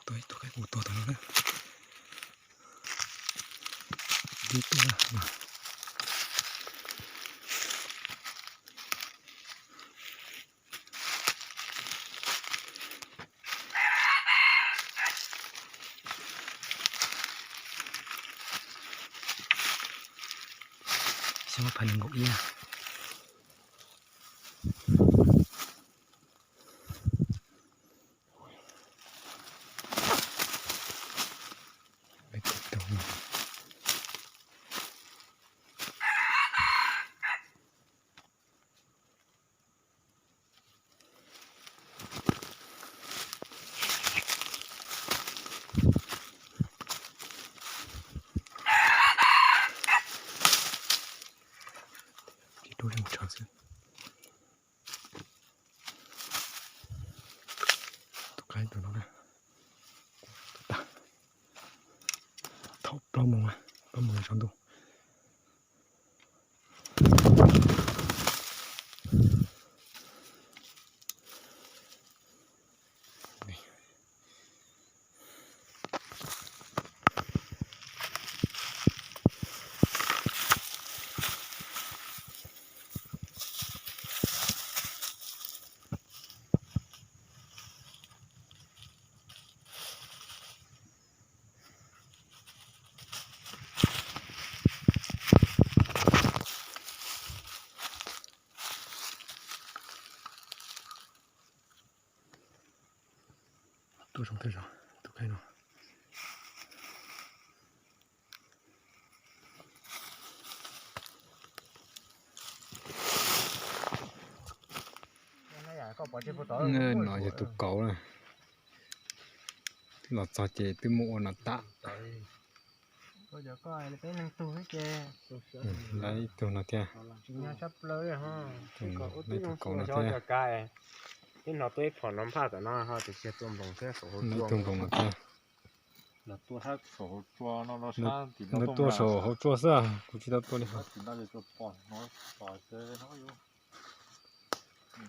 Tôi cái củ to nó đấy. Đi to mà. Xem phần ngộ nha. Tôi đang chờ xem. Cái tụi nó này. Thọc bông trong tụ. Tôi trong tay rồi, tôi cái nó. Nói cho tụi cậu này. Nó cho chế từ mũ nó tạ. Bây giờ có ai lấy năng tu hết chứ? Lấy tụi nó theo. Nhà sắp lấy rồi ha. Lấy tụi cậu nó cho theo. cái cái nó tôi phỏng nắm phát ở nó ha thì sẽ tôm bằng cái sổ Lấy tụi cậu nó theo. là tua thác sổ chua nó sang thì nó tua sổ hỗ chua sao? Cũng chỉ tao tua đi. thì nó được bỏ nó bỏ chơi nó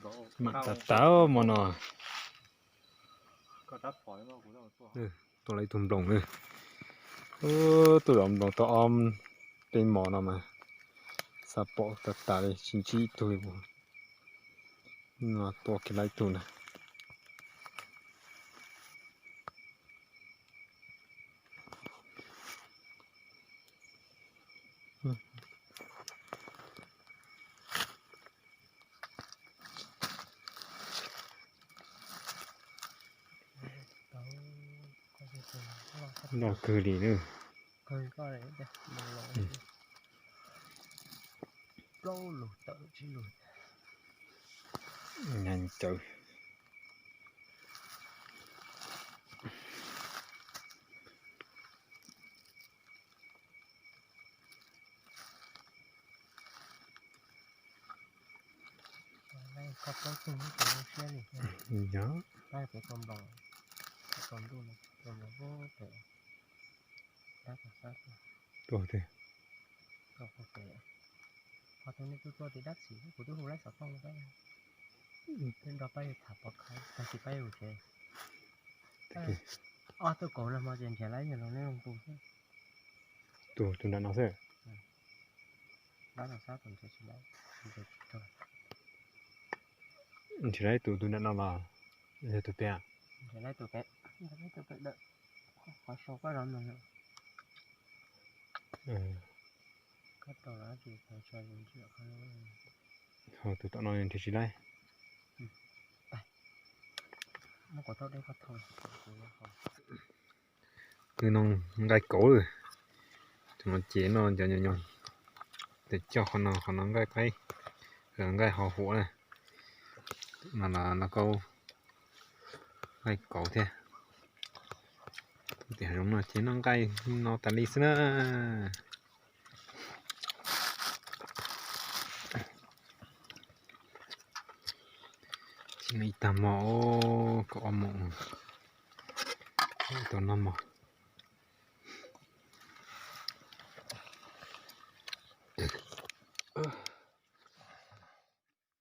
vô. Mà tao mà nó. Có đắp phổi mà cũng đâu tua. Tôi lấy tụi đồng nữa. Tụi đồng tao om bên mỏ nào mà. Sao bỏ tao đi chín chi tôi. Nó tua cái lấy tụi này. Nó cười đi nữa. Cười có đấy đây. Câu lụt tự chứ lụt. Nhanh trời. Đây có cái chung cái xe này. Nhớ. Đây phải con bằng. Còn luôn còn là vô thể. Đáp là sát. Tôi thì. Không thể. Họ tôi nên tôi thì đắt xỉ của tôi không lấy sọt phong cái. Nên đó bay thả bọt khai, ta chỉ bay rồi thế. Tôi cổ là mà tiền trả lấy rồi nó nên không cùng. Tôi đã nói rồi. Bán là sao còn chỉ lấy. Thôi. Chỉ lấy tôi đã nói là giờ tôi bé. Chỉ lấy tôi bé đợi. Khó số quá lắm rồi. Cắt đầu lá thì phải cho những chuyện không. Thôi tôi đã nói thì chỉ lấy. Nó có tao đây có thôi. Cứ nông gai cổ rồi. Chúng nó chế nó cho nhon. Để cho nó gai cái. Rồi gai họ hổ này. Mà là nó câu gai cổ thế. Để đúng là chế nó gai nó tạt đi nữa. Chỉ mấy tầm mỏ có mỏ. Tao năm mỏ.